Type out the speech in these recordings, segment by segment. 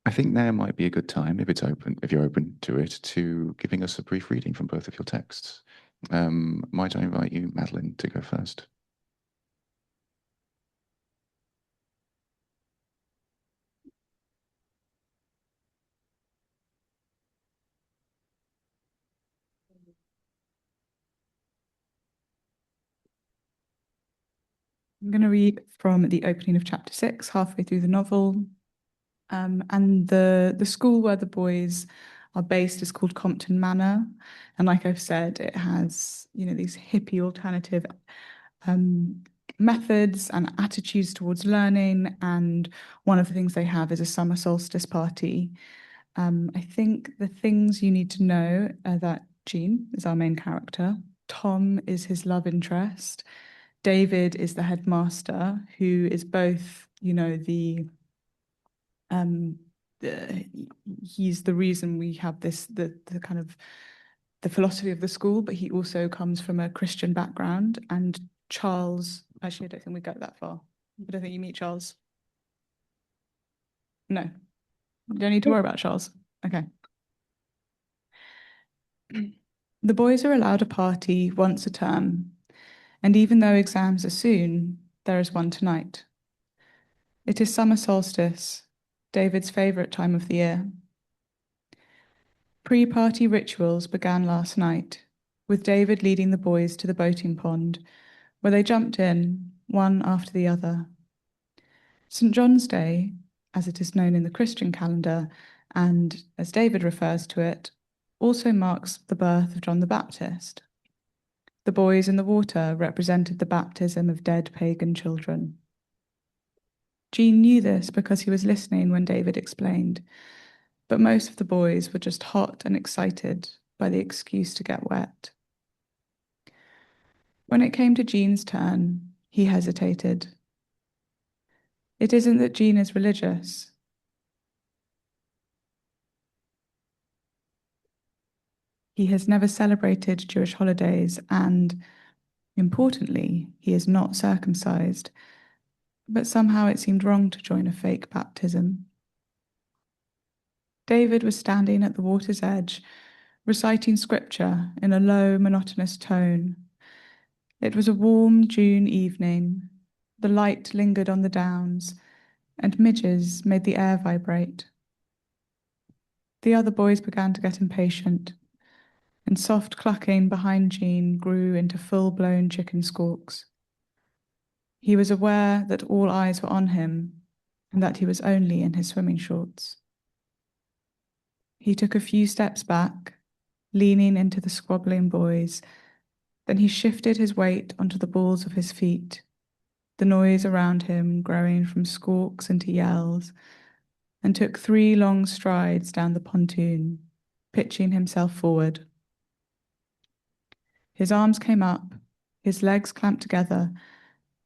I think there might be a good time, if you're open to it, to giving us a brief reading from both of your texts. Might I invite you, Madeleine, to go first? I'm going to read from the opening of chapter 6, halfway through the novel. And the school where the boys are based is called Compton Manor. And like I've said, it has, these hippie alternative methods and attitudes towards learning. And one of the things they have is a summer solstice party. I think the things you need to know are that Jean is our main character. Tom is his love interest. David is the headmaster, who is both, um, the, he's the reason we have the kind of the philosophy of the school, but he also comes from a Christian background. And Charles, actually, I don't think we go that far. I don't think you meet Charles. No, you don't need to worry about Charles. Okay. The boys are allowed a party once a term, and even though exams are soon, there is one tonight. It is summer solstice, David's favourite time of the year. Pre-party rituals began last night, with David leading the boys to the boating pond, where they jumped in, one after the other. St. John's Day, as it is known in the Christian calendar, and as David refers to it, also marks the birth of John the Baptist. The boys in the water represented the baptism of dead pagan children. Jean knew this because he was listening when David explained, but most of the boys were just hot and excited by the excuse to get wet. When it came to Jean's turn, he hesitated. It isn't that Jean is religious. He has never celebrated Jewish holidays and, importantly, he is not circumcised, but somehow it seemed wrong to join a fake baptism. David was standing at the water's edge, reciting scripture in a low, monotonous tone. It was a warm June evening. The light lingered on the downs, and midges made the air vibrate. The other boys began to get impatient, and soft clucking behind Jean grew into full-blown chicken squawks. He was aware that all eyes were on him, and that he was only in his swimming shorts. He took a few steps back, leaning into the squabbling boys. Then he shifted his weight onto the balls of his feet, the noise around him growing from squawks into yells, and took 3 long strides down the pontoon, pitching himself forward. His arms came up, his legs clamped together,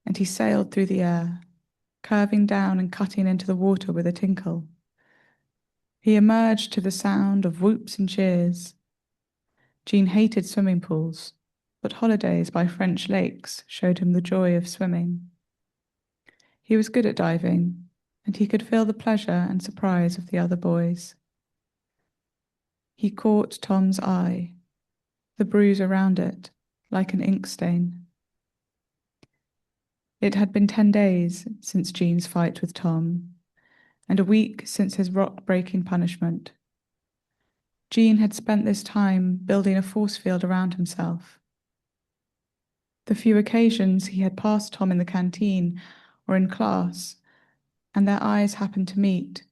and he sailed through the air, curving down and cutting into the water with a tinkle. He emerged to the sound of whoops and cheers. Jean hated swimming pools, but holidays by French lakes showed him the joy of swimming. He was good at diving, and he could feel the pleasure and surprise of the other boys. He caught Tom's eye, the bruise around it, like an ink stain. It had been 10 days since Jean's fight with Tom, and a week since his rock-breaking punishment. Jean had spent this time building a force field around himself. The few occasions he had passed Tom in the canteen or in class, and their eyes happened to meet,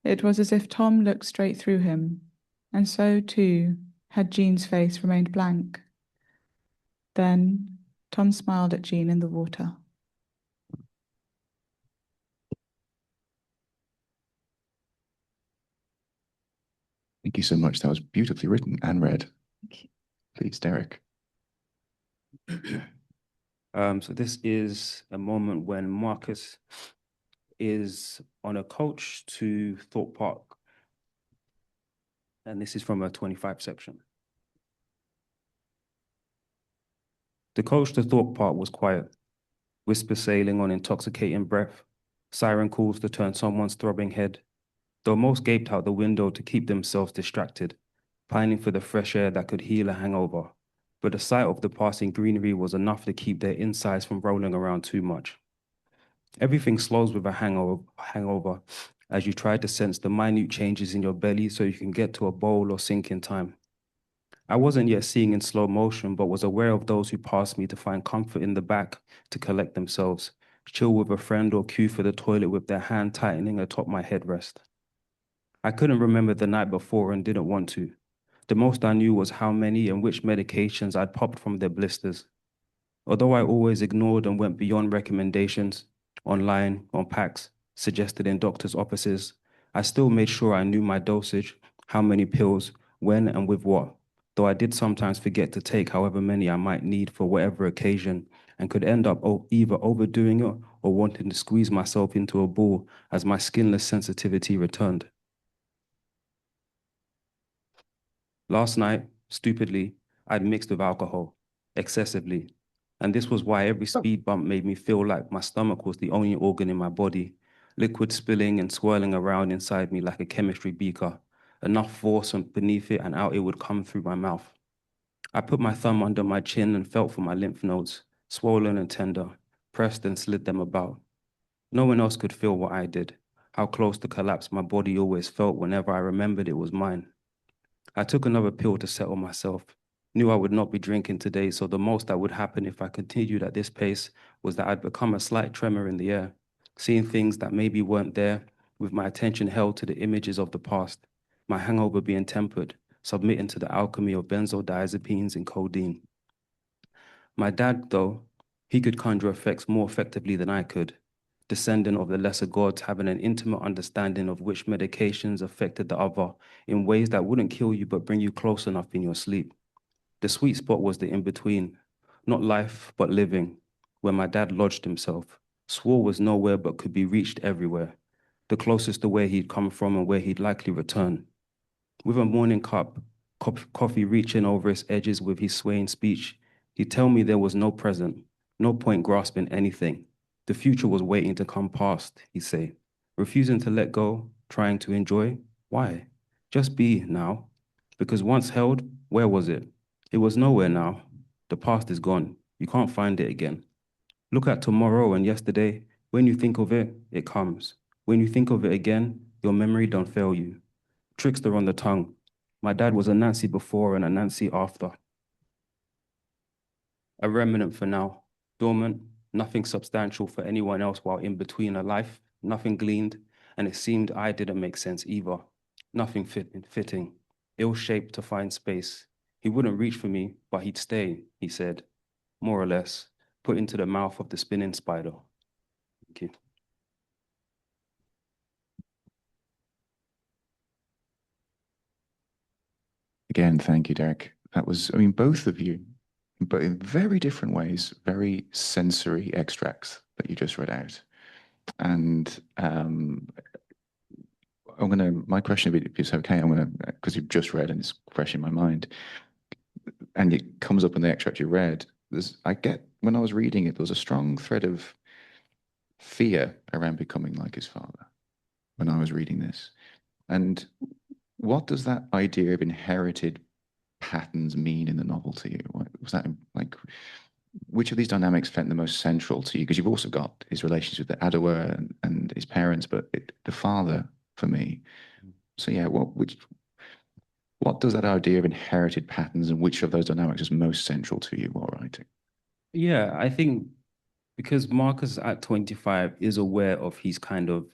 it was as if Tom looked straight through him, and so, too, had Jean's face remained blank. Then Tom smiled at Jean in the water. Thank you so much. That was beautifully written and read. Please, Derek. So this is a moment when Marcus is on a coach to Thorpe Park. And this is from a 25 section. The coach to Thorpe Park was quiet, whisper sailing on intoxicating breath, siren calls to turn someone's throbbing head. though most gaped out the window to keep themselves distracted, pining for the fresh air that could heal a hangover. But the sight of the passing greenery was enough to keep their insides from rolling around too much. Everything slows with a hangover as you try to sense the minute changes in your belly so you can get to a bowl or sink in time. I wasn't yet seeing in slow motion, but was aware of those who passed me to find comfort in the back to collect themselves, chill with a friend or queue for the toilet with their hand tightening atop my headrest. I couldn't remember the night before and didn't want to. The most I knew was how many and which medications I'd popped from their blisters. Although I always ignored and went beyond recommendations, online, on packs, suggested in doctors' offices, I still made sure I knew my dosage, how many pills, when and with what, though I did sometimes forget to take however many I might need for whatever occasion and could end up either overdoing it or wanting to squeeze myself into a ball as my skinless sensitivity returned. Last night, stupidly, I'd mixed with alcohol, excessively, and this was why every speed bump made me feel like my stomach was the only organ in my body, liquid spilling and swirling around inside me like a chemistry beaker, enough force beneath it and out it would come through my mouth. I put my thumb under my chin and felt for my lymph nodes, swollen and tender, pressed and slid them about. No one else could feel what I did, how close to collapse my body always felt whenever I remembered it was mine. I took another pill to settle myself, knew I would not be drinking today, so the most that would happen if I continued at this pace was that I'd become a slight tremor in the air, seeing things that maybe weren't there, with my attention held to the images of the past, my hangover being tempered, submitting to the alchemy of benzodiazepines and codeine. My dad, though, he could conjure effects more effectively than I could, descendant of the lesser gods, having an intimate understanding of which medications affected the other in ways that wouldn't kill you but bring you close enough in your sleep. The sweet spot was the in-between, not life but living, where my dad lodged himself, swore was nowhere but could be reached everywhere, the closest to where he'd come from and where he'd likely return. With a morning coffee reaching over its edges with his swaying speech, he'd tell me there was no present, no point grasping anything. The future was waiting to come past, he'd say, refusing to let go, trying to enjoy. Why? Just be now. Because once held, where was it? It was nowhere now. The past is gone. You can't find it again. Look at tomorrow and yesterday. When you think of it, it comes. When you think of it again, your memory don't fail you. Trickster on the tongue. My dad was a Nancy before and a Nancy after. A remnant for now, dormant, nothing substantial for anyone else while in between a life, nothing gleaned, and it seemed I didn't make sense either. Nothing fitting, ill-shaped to find space. He wouldn't reach for me, but he'd stay, he said, more or less, put into the mouth of the spinning spider. Thank you. Again, thank you, Derek. That was, I mean, both of you, but in very different ways, very sensory extracts that you just read out. And my question, if it's okay, because you've just read and it's fresh in my mind, and it comes up in the extract you read, when I was reading it, there was a strong thread of fear around becoming like his father when I was reading this. And what does that idea of inherited patterns mean in the novel to you? Was that like, which of these dynamics felt the most central to you? Because you've also got his relations with the Adowa and his parents, but the father for me. So yeah, what does that idea of inherited patterns and which of those dynamics is most central to you while writing? Yeah, I think because Marcus at 25 is aware of his kind of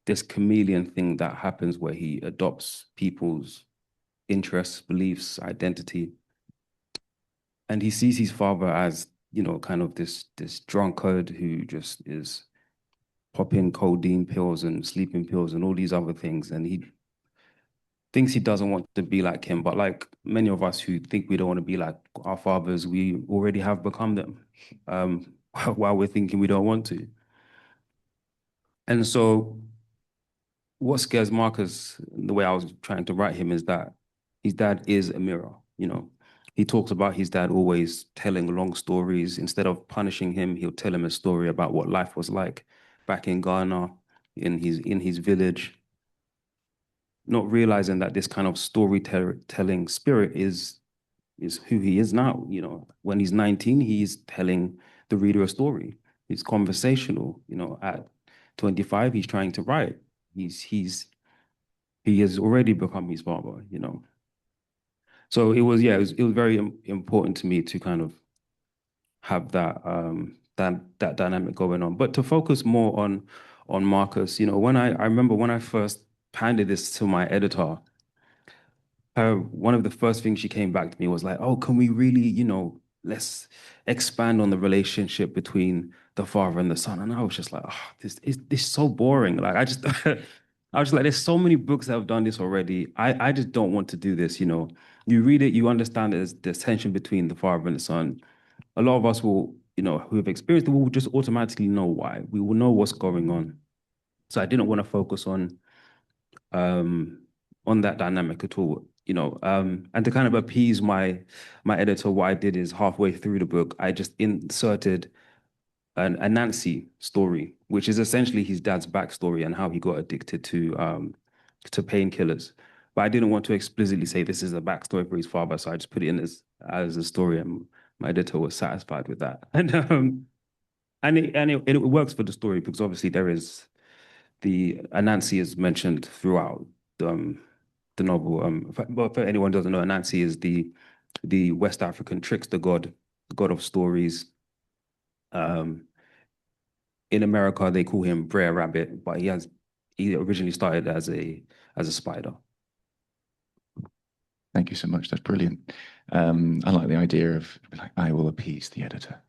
this chameleon thing that happens where he adopts people's interests, beliefs, identity. And he sees his father as, you know, kind of this drunkard who just is popping codeine pills and sleeping pills and all these other things. And he thinks he doesn't want to be like him. But like many of us who think we don't want to be like our fathers, we already have become them while we're thinking we don't want to. And so what scares Marcus, the way I was trying to write him, is that his dad is a mirror, you know. He talks about his dad always telling long stories. Instead of punishing him, he'll tell him a story about what life was like back in Ghana, in his village. not realizing that this kind of storytelling spirit is who he is now. You know, when he's 19, he's telling the reader a story. He's conversational. You know, at 25, he's trying to write. He has already become his father. You know, so it was very important to me to kind of have that dynamic going on. But to focus more on Marcus, you know, when I remember when I first handed this to my editor, one of the first things she came back to me was like, "Oh, can we really, you know, let's expand on the relationship between the father and the son?" And I was just like, "Oh, this is so boring." Like I just I was like, "There's so many books that have done this already. I just don't want to do this." You know, you read it, you understand there's tension between the father and the son. A lot of us will, you know, who have experienced it, will just automatically know why. We will know what's going on. So I didn't want to focus on that dynamic at all, you know. And to kind of appease my editor, what I did is halfway through the book, I just inserted a Nancy story, which is essentially his dad's backstory and how he got addicted to painkillers. But I didn't want to explicitly say this is a backstory for his father, so I just put it in as a story, and my editor was satisfied with that. And it works for the story because obviously there is the Anansi is mentioned throughout the novel. But for anyone who doesn't know, Anansi is the West African trickster god, the god of stories. In America, they call him Brer Rabbit, but he originally started as a spider. Thank you so much. That's brilliant. I like the idea of like, I will appease the editor.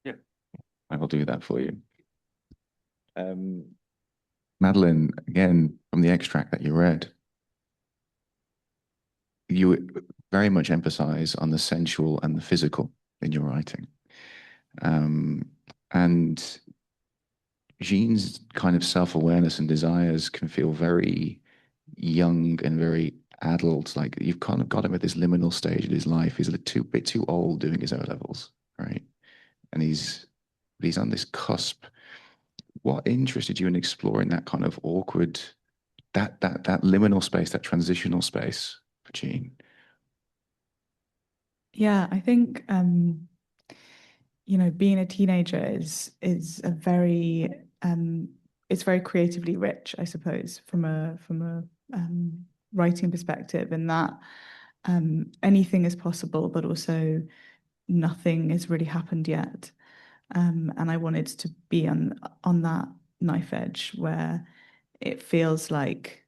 Yeah. I will do that for you. Madeleine, again, from the extract that you read, you very much emphasize on the sensual and the physical in your writing. And Jean's kind of self-awareness and desires can feel very young and very adult. Like you've kind of got him at this liminal stage of his life. He's a bit too old doing his O-levels, right? And he's on this cusp. What interested you in exploring that kind of awkward, that liminal space, that transitional space for Jean? Yeah, I think you know, being a teenager is a very it's very creatively rich, I suppose, from a writing perspective, in that anything is possible, but also nothing has really happened yet. And I wanted to be on that knife edge where it feels like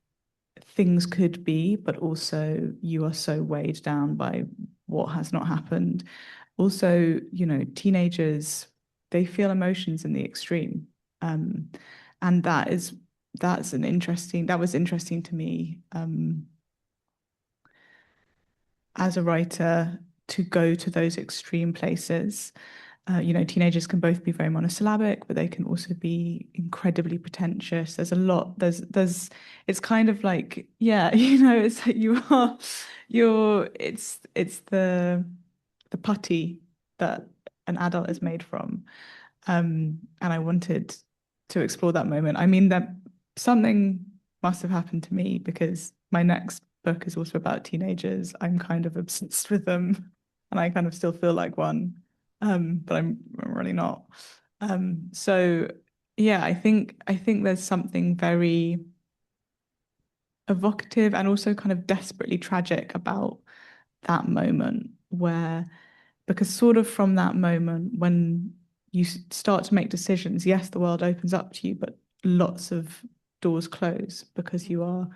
things could be, but also you are so weighed down by what has not happened. Also, you know, teenagers, they feel emotions in the extreme. And that was interesting to me as a writer, to go to those extreme places. You know, teenagers can both be very monosyllabic, but they can also be incredibly pretentious. There's a lot. It's kind of like, yeah, you know, it's like it's the putty that an adult is made from. And I wanted to explore that moment. I mean, that something must have happened to me, because my next book is also about teenagers. I'm kind of obsessed with them, and I kind of still feel like one, but I'm really not. So yeah, I think there's something very evocative and also kind of desperately tragic about that moment, where, because sort of from that moment when you start to make decisions, yes, the world opens up to you, but lots of doors close, because you are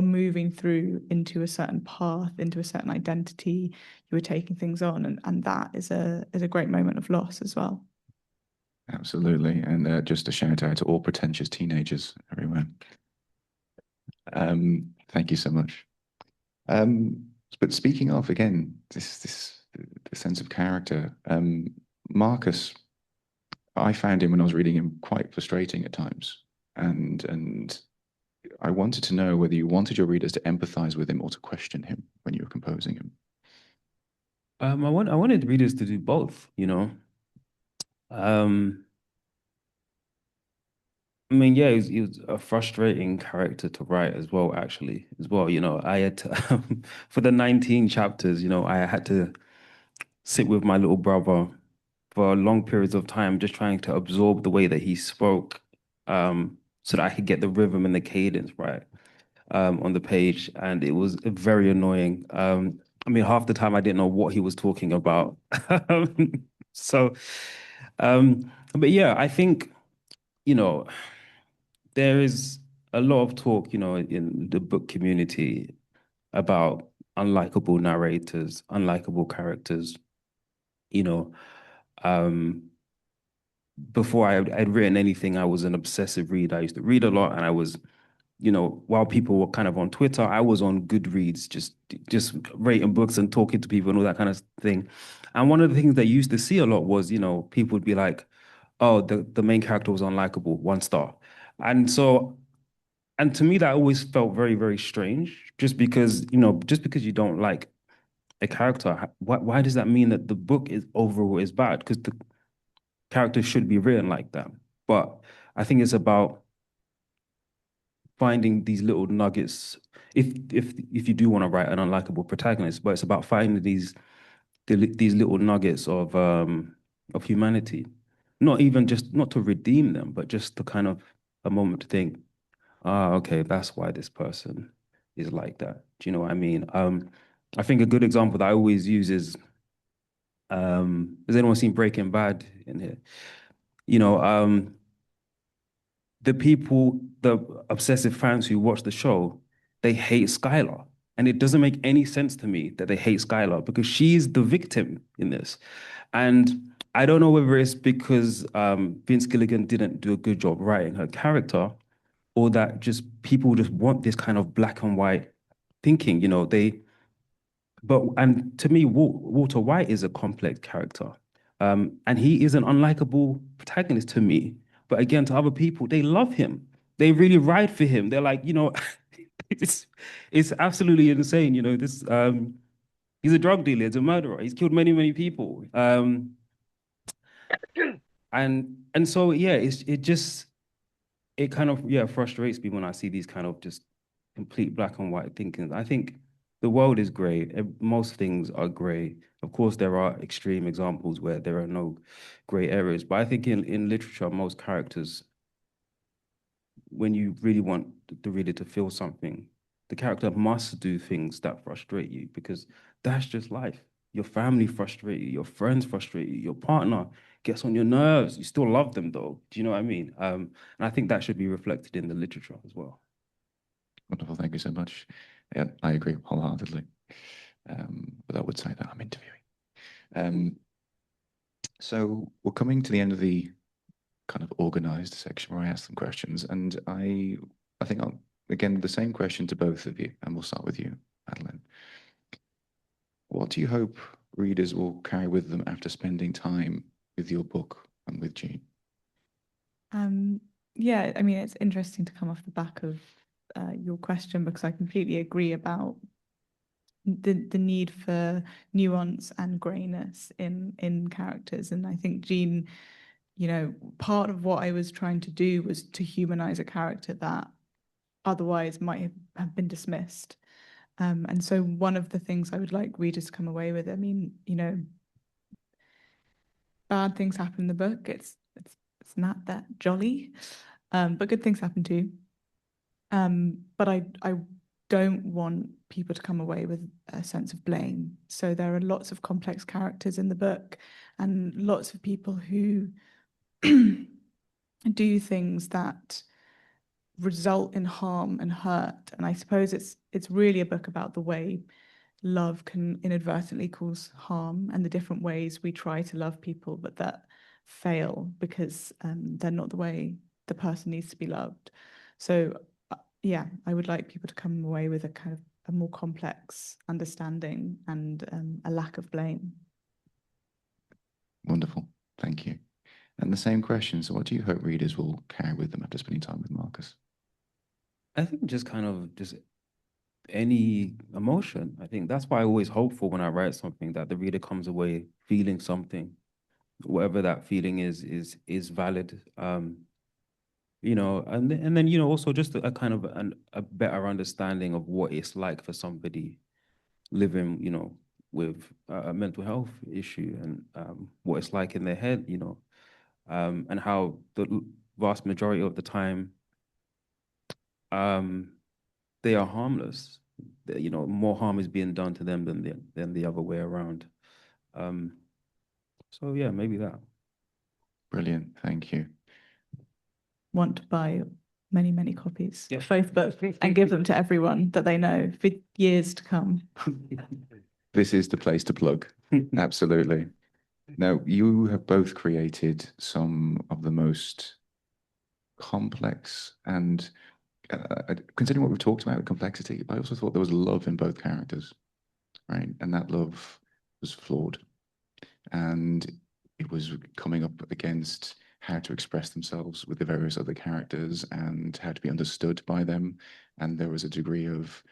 moving through into a certain path, into a certain identity. You are taking things on, and that is a great moment of loss as well. Absolutely. And just a shout out to all pretentious teenagers everywhere. Thank you so much. But speaking of, again, this the sense of character, Marcus, I found him when I was reading him quite frustrating at times. And I wanted to know whether you wanted your readers to empathize with him or to question him when you were composing him. I wanted readers to do both, you know. I mean, yeah, he was a frustrating character to write as well, actually, as well. I had to, for the 19 chapters, I had to sit with my little brother for long periods of time, just trying to absorb the way that he spoke, so that I could get the rhythm and the cadence right, on the page. And it was very annoying. I mean, half the time I didn't know what he was talking about. So, but yeah, I think, you know, there is a lot of talk, in the book community about unlikable narrators, unlikable characters, you know. Um, Before I'd written anything, I was an obsessive reader. I used to read a lot, and I was, while people were kind of on Twitter, I was on Goodreads, just rating books and talking to people and all that kind of thing. And one of the things that you used to see a lot was, people would be like, "Oh, the main character was unlikable, 1 star," and so, and to me, that always felt very, very strange. Just because you don't like a character, why does that mean that the book is overall is bad? Because the characters should be written like that. But I think it's about finding these little nuggets. If you do want to write an unlikable protagonist, but it's about finding these little nuggets of humanity, not to redeem them, but just to kind of a moment to think, okay, that's why this person is like that. Do you know what I mean? I think a good example that I always use is, has anyone seen Breaking Bad in here? You know, the obsessive fans who watch the show, they hate Skylar. And it doesn't make any sense to me that they hate Skylar because she's the victim in this. And I don't know whether it's because Vince Gilligan didn't do a good job writing her character, or that just people just want this kind of black and white thinking, and to me, Walter White is a complex character. And he is an unlikable protagonist to me. But again, to other people, they love him. They really ride for him. They're like, it's it's absolutely insane. He's a drug dealer, he's a murderer. He's killed many, many people. And so yeah, it kind of, yeah, frustrates me when I see these kind of just complete black and white thinking. I think the world is grey. Most things are grey. Of course, there are extreme examples where there are no grey areas. But I think in literature, most characters, when you really want the reader to feel something, the character must do things that frustrate you because that's just life. Your family frustrate you, your friends frustrate you, your partner gets on your nerves. You still love them though. Do you know what I mean? And I think that should be reflected in the literature as well. Wonderful. Thank you so much. Yeah, I agree wholeheartedly. But I would say that I'm interviewing. So we're coming to the end of the kind of organized section where I ask them questions, and I think I'll again the same question to both of you, and we'll start with you, Madeleine. What do you hope readers will carry with them after spending time with your book and with Jean? Yeah, I mean, it's interesting to come off the back of your question because I completely agree about the need for nuance and grayness in characters. And I think Jean, part of what I was trying to do was to humanize a character that otherwise might have been dismissed. And so one of the things I would like readers to come away with, I mean, bad things happen in the book. It's not that jolly, but good things happen too. But I don't want people to come away with a sense of blame. So there are lots of complex characters in the book and lots of people who do things that result in harm and hurt. And I suppose it's really a book about the way love can inadvertently cause harm and the different ways we try to love people, but that fail because they're not the way the person needs to be loved. So yeah, I would like people to come away with a kind of a more complex understanding and a lack of blame. Wonderful. Thank you. And the same question. So what do you hope readers will carry with them after spending time with Marcus? I think just kind of just any emotion. I think that's why I always hope for when I write something, that the reader comes away feeling something, whatever that feeling is valid. you know, and then, you know, also just a kind of a better understanding of what it's like for somebody living, you know, with a mental health issue, and what it's like in their head, you know, and how the vast majority of the time they are harmless. You know, more harm is being done to them than the other way around. So yeah, maybe that. Brilliant. Thank you. Want to buy many, many copies Yeah. of both books and give them to everyone that they know for years to come. This is the place to plug. Absolutely. Now, you have both created some of the most complex and considering what we've talked about with complexity, I also thought there was love in both characters, right? And that love was flawed. And it was coming up against how to express themselves with the various other characters and how to be understood by them. And there was a degree of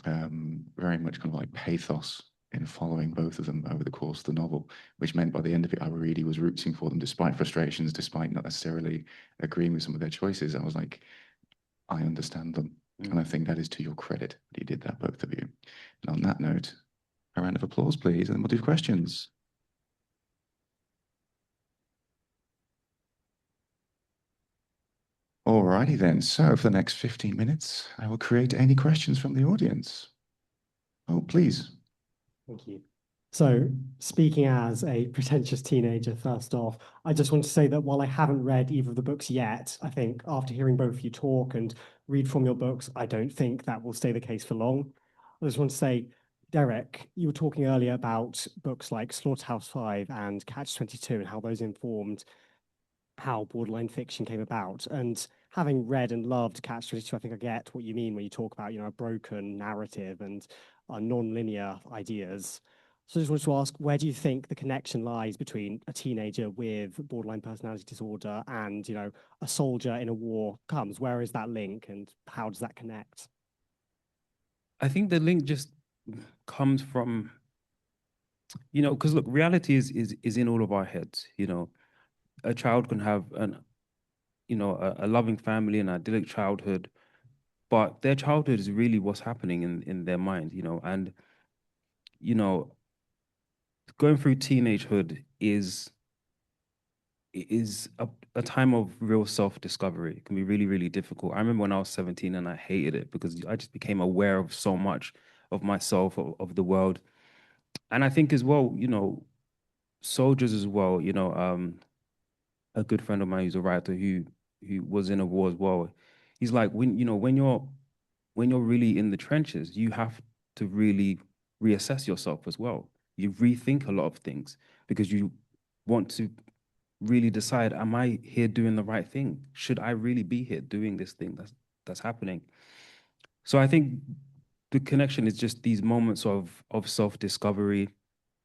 very much kind of like pathos in following both of them over the course of the novel, which meant by the end of it, I really was rooting for them despite frustrations, despite not necessarily agreeing with some of their choices. I was like, I understand them. And I think that is to your credit that you did that, both of you. And on that note, a round of applause, please, and then we'll do questions. Alrighty then. So for the next 15 minutes, I will create any questions from the audience. Oh, please. Thank you. So, speaking as a pretentious teenager, first off, I just want to say that while I haven't read either of the books yet, I think after hearing both of you talk and read from your books, I don't think that will stay the case for long. I just want to say, Derek, you were talking earlier about books like Slaughterhouse-Five and Catch-22 and how those informed how borderline fiction came about. And having read and loved Catch-22, I think I get what you mean when you talk about, you know, a broken narrative and non-linear ideas. So I just wanted to ask, where do you think the connection lies between a teenager with borderline personality disorder and, you know, a soldier in a war comes? Where is that link and how does that connect? I think the link just comes from, you know, because look, reality is in all of our heads. You know, a child can have you know, a loving family, an idyllic childhood, but their childhood is really what's happening in their mind. You know, and you know, going through teenagehood is a time of real self-discovery. It can be really, really difficult. I remember when I was 17 and I hated it because I just became aware of so much of myself, of the world. And I think as well, you know, soldiers as well, you know, a good friend of mine who's a writer who was in a war as well. He's like, when, you know, when you're really in the trenches, you have to really reassess yourself as well. You rethink a lot of things because you want to really decide, am I here doing the right thing? Should I really be here doing this thing that's happening? So I think the connection is just these moments of self-discovery,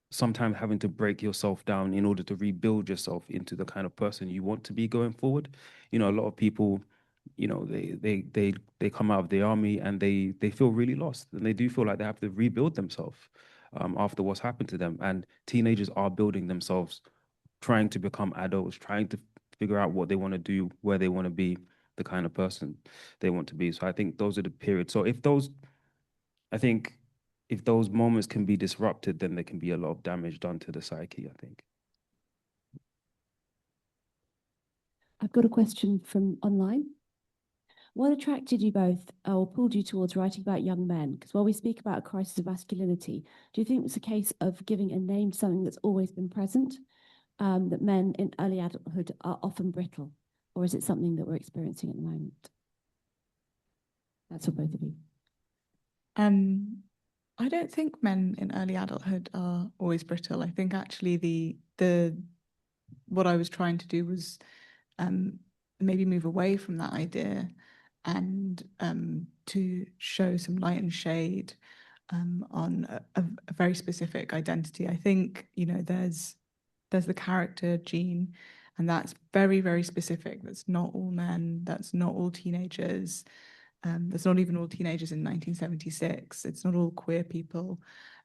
sometimes having to break yourself down in order to rebuild yourself into the kind of person you want to be going forward. You know, a lot of people, you know, they come out of the army and they feel really lost, and they do feel like they have to rebuild themselves after what's happened to them. And teenagers are building themselves, trying to become adults, trying to figure out what they want to do, where they want to be, the kind of person they want to be. So I think those are the periods. So I think if those moments can be disrupted, then there can be a lot of damage done to the psyche, I think. I've got a question from online. What attracted you both or pulled you towards writing about young men? Because while we speak about a crisis of masculinity, do you think it's a case of giving a name to something that's always been present, that men in early adulthood are often brittle? Or is it something that we're experiencing at the moment? That's for both of you. I don't think men in early adulthood are always brittle. I think actually the what I was trying to do was maybe move away from that idea and to show some light and shade on a very specific identity. I think, you know, there's the character Jean, and that's very, very specific. That's not all men. That's not all teenagers. That's not even all teenagers in 1976. It's not all queer people.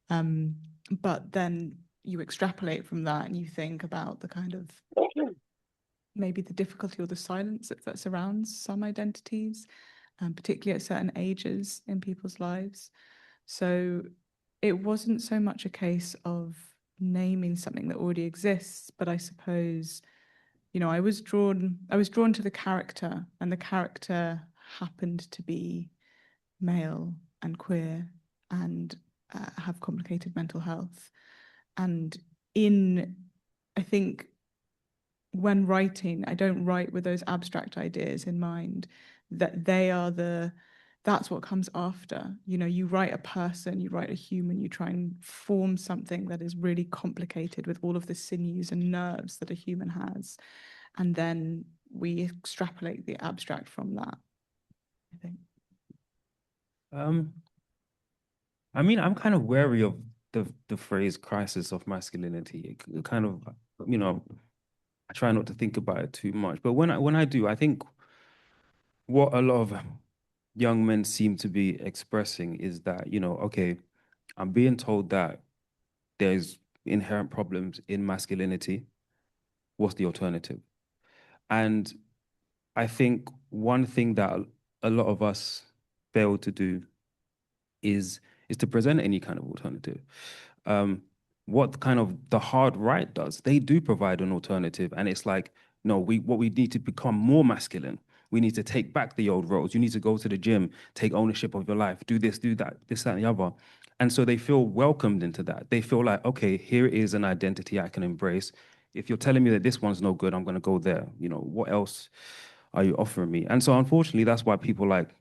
But then you extrapolate from that and you think about the kind of maybe the difficulty or the silence that surrounds some identities, particularly at certain ages in people's lives. So it wasn't so much a case of naming something that already exists, but I suppose, you know, I was drawn to the character, and the character happened to be male and queer and have complicated mental health. And I think when writing, I don't write with those abstract ideas in mind, that that's what comes after. You know, you write a person, you write a human, you try and form something that is really complicated with all of the sinews and nerves that a human has. And then we extrapolate the abstract from that, I think. I mean, I'm kind of wary of the phrase crisis of masculinity. It kind of, you know, I try not to think about it too much. But when I do, I think what a lot of young men seem to be expressing is that, you know, okay, I'm being told that there's inherent problems in masculinity. What's the alternative? And I think one thing that a lot of us fail to do is to present any kind of alternative. What kind of the hard right does, they do provide an alternative, and it's like, no, what we need to become more masculine. We need to take back the old roles. You need to go to the gym, take ownership of your life, do this, do that, this, that, and the other. And so they feel welcomed into that. They feel like, okay, here is an identity I can embrace. If you're telling me that this one's no good, I'm going to go there. You know, what else are you offering me? And so unfortunately, that's why people like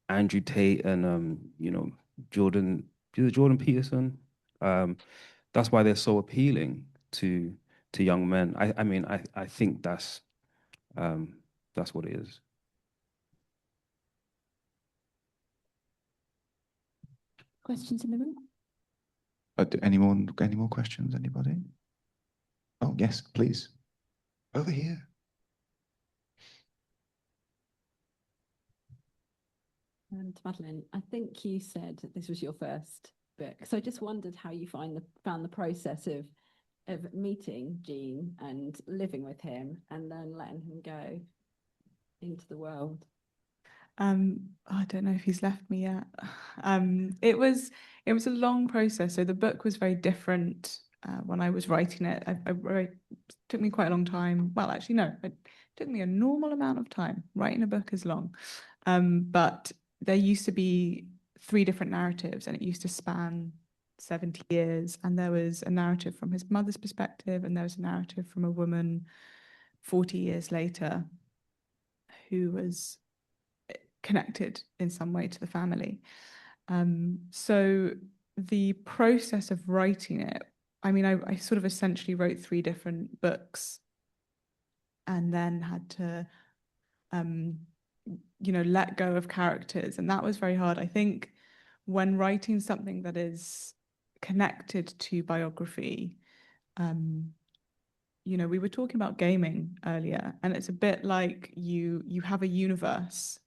Andrew Tate and, you know, Jordan Peterson, that's why they're so appealing to young men. I mean, I think that's what it is. Questions in the room? Any more questions? Anybody? Oh, yes, please. Over here. And Madeleine, I think you said that this was your first book, so I just wondered how you found the process of meeting Jean and living with him and then letting him go into the world. I don't know if he's left me yet. It was a long process. So the book was very different when I was writing it. It took me quite a long time. Well, actually, no, it took me a normal amount of time. Writing a book is long. But there used to be 3 different narratives, and it used to span 70 years. And there was a narrative from his mother's perspective, and there was a narrative from a woman 40 years later who was connected in some way to the family. So the process of writing it, I mean, I sort of essentially wrote 3 different books and then had to, you know, let go of characters. And that was very hard. I think when writing something that is connected to biography, you know, we were talking about gaming earlier, and it's a bit like you have a universe,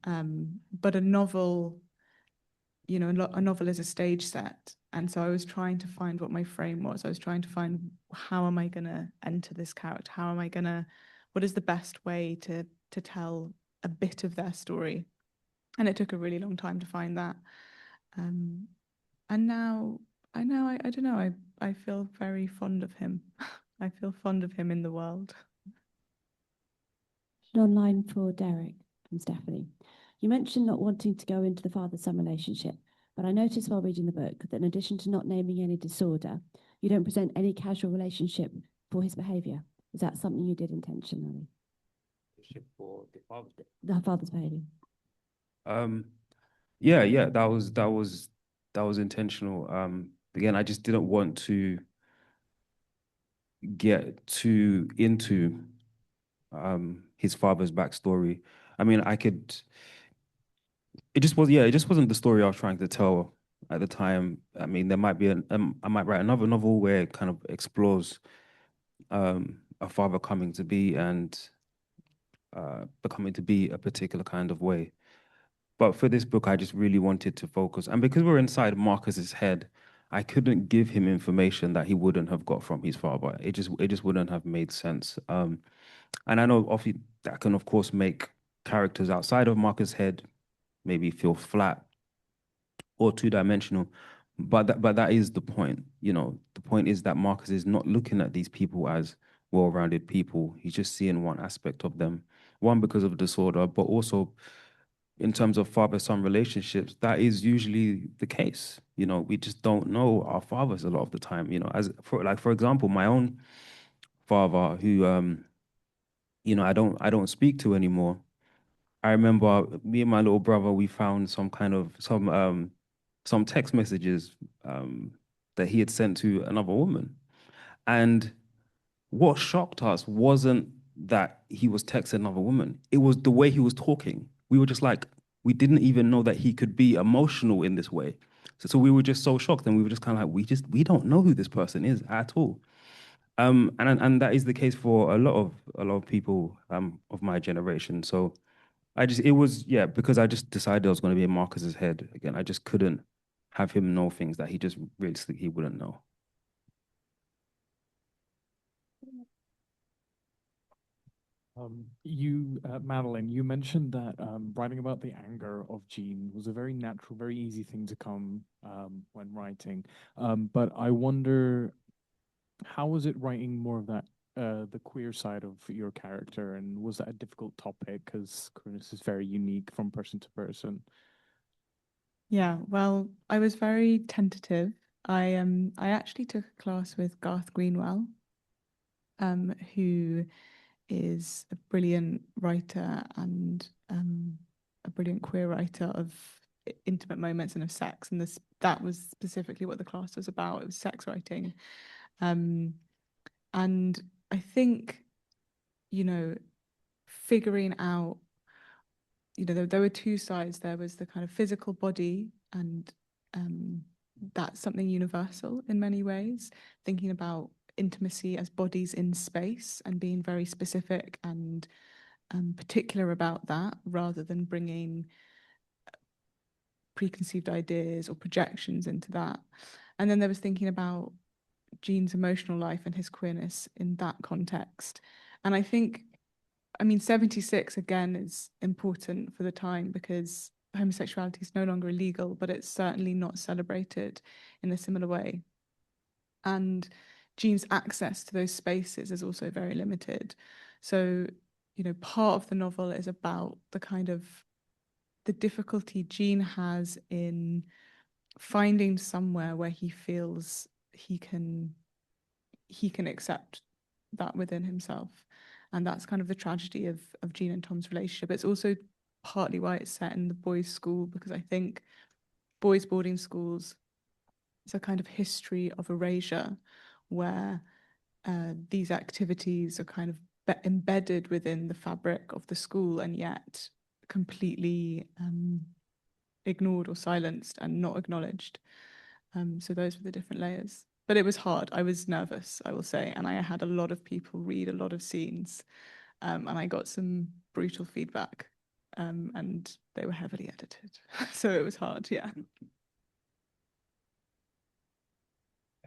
but a novel, you know, a novel is a stage set. And so I was trying to find what my frame was. I was trying to find, how am I going to enter this character? What is the best way to tell a bit of their story? And it took a really long time to find that. And now, I don't know, I feel very fond of him. I feel fond of him in the world. Online for Derek from Stephanie. You mentioned not wanting to go into the father-son relationship, but I noticed while reading the book that in addition to not naming any disorder, you don't present any casual relationship for his behaviour. Is that something you did intentionally? For The father's behaviour. Yeah, that was intentional. Again, I just didn't want to get too into his father's backstory. I mean, it just wasn't the story I was trying to tell at the time. I mean, there might be I might write another novel where it kind of explores a father coming to be and becoming to be a particular kind of way. But for this book, I just really wanted to focus. And because we're inside Marcus's head, I couldn't give him information that he wouldn't have got from his father. It just wouldn't have made sense. And I know obviously that can, of course, make characters outside of Marcus' head maybe feel flat or two-dimensional. But that is the point. You know, the point is that Marcus is not looking at these people as well-rounded people. He's just seeing one aspect of them. One, because of disorder, but also in terms of father-son relationships, that is usually the case. You know, we just don't know our fathers a lot of the time. You know, for example, my own father, who you know, I don't speak to anymore. I remember me and my little brother, we found some text messages that he had sent to another woman. And what shocked us wasn't that he was texting another woman. It was the way he was talking. We were just like, we didn't even know that he could be emotional in this way. So we were just so shocked, and we were just kind of like, we don't know who this person is at all. And that is the case for a lot of people of my generation. So it was, yeah, because I just decided I was going to be in Marcus's head again. I just couldn't have him know things that he just realistically he wouldn't know. Madeleine, you mentioned that writing about the anger of Jean was a very natural, very easy thing to come when writing. But I wonder, how was it writing more of that, the queer side of your character, and was that a difficult topic? Because queerness is very unique from person to person. Yeah, well, I was very tentative. I actually took a class with Garth Greenwell, who is a brilliant writer and a brilliant queer writer of intimate moments and of sex. And that was specifically what the class was about. It was sex writing. And I think, you know, figuring out, you know, there were two sides. There was the kind of physical body, and that's something universal in many ways, thinking about intimacy as bodies in space and being very specific and particular about that, rather than bringing preconceived ideas or projections into that. And then there was thinking about Jean's emotional life and his queerness in that context. And I think, I mean, 76 again is important for the time because homosexuality is no longer illegal, but it's certainly not celebrated in a similar way. And Jean's access to those spaces is also very limited. So, you know, part of the novel is about the kind of the difficulty Jean has in finding somewhere where he feels he can accept that within himself. And that's kind of the tragedy of Jean and Tom's relationship. It's also partly why it's set in the boys' school, because I think boys' boarding schools, it's a kind of history of erasure where these activities are kind of embedded within the fabric of the school and yet completely ignored or silenced and not acknowledged. So those were the different layers. But it was hard. I was nervous, I will say, and I had a lot of people read a lot of scenes, and I got some brutal feedback, and they were heavily edited. So it was hard, yeah.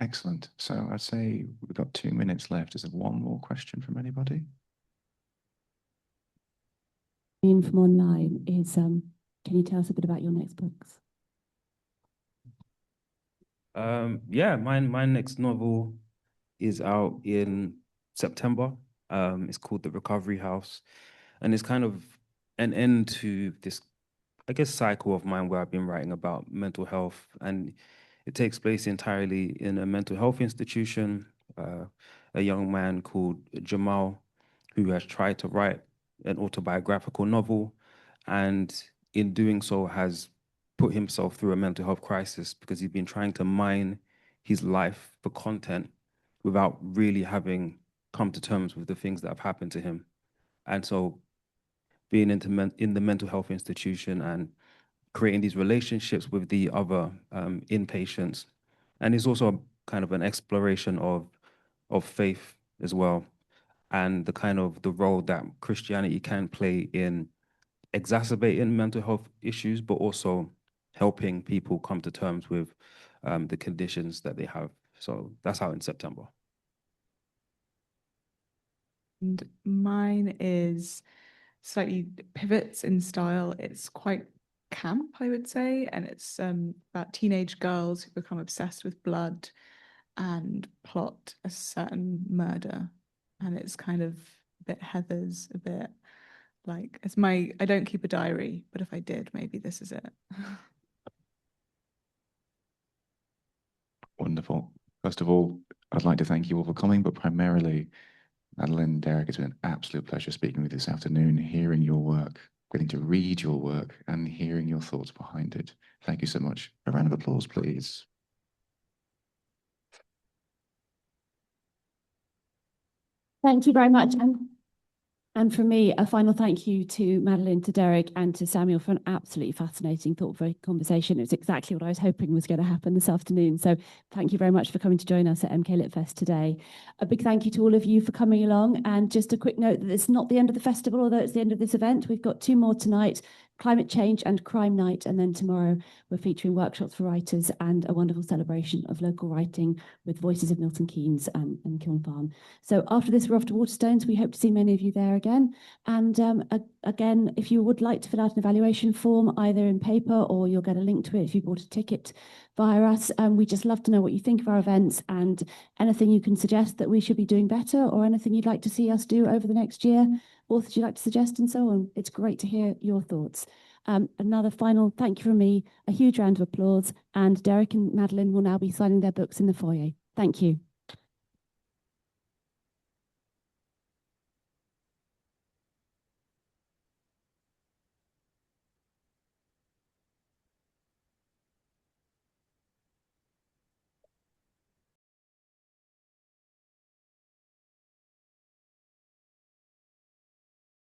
Excellent. So I'd say we've got 2 minutes left. Is there one more question from anybody? From online is, can you tell us a bit about your next books? Yeah, my next novel is out in September. It's called The Recovery House, and it's kind of an end to this, I guess, cycle of mine where I've been writing about mental health, and it takes place entirely in a mental health institution. A young man called Jamal, who has tried to write an autobiographical novel, and in doing so has put himself through a mental health crisis because he's been trying to mine his life for content without really having come to terms with the things that have happened to him. And so being in the mental health institution and creating these relationships with the other inpatients. And it's also kind of an exploration of faith as well, and the kind of the role that Christianity can play in exacerbating mental health issues, but also helping people come to terms with the conditions that they have. So that's out in September. And mine is slightly pivots in style. It's quite camp, I would say, and it's about teenage girls who become obsessed with blood and plot a certain murder. And it's kind of a bit Heather's, a bit like I don't keep a diary, but if I did, maybe this is it. Wonderful. First of all, I'd like to thank you all for coming, but primarily, Madeleine, Derek, it's been an absolute pleasure speaking with you this afternoon, hearing your work, getting to read your work, and hearing your thoughts behind it. Thank you so much. A round of applause, please. Thank you very much. And from me, a final thank you to Madeleine, to Derek, and to Samuel for an absolutely fascinating, thought-provoking conversation. It was exactly what I was hoping was going to happen this afternoon. So thank you very much for coming to join us at MK Lit Fest today. A big thank you to all of you for coming along. And just a quick note that it's not the end of the festival, although it's the end of this event. We've got 2 more tonight, Climate Change and Crime Night. And then tomorrow we're featuring workshops for writers and a wonderful celebration of local writing with voices of Milton Keynes and Kiln Farm. So after this, we're off to Waterstones. We hope to see many of you there again. And again, if you would like to fill out an evaluation form, either in paper or you'll get a link to it if you bought a ticket via us. We just love to know what you think of our events and anything you can suggest that we should be doing better or anything you'd like to see us do over the next year, authors you'd like to suggest and so on. It's great to hear your thoughts. Another final thank you from me, a huge round of applause, and Derek and Madeleine will now be signing their books in the foyer. Thank you.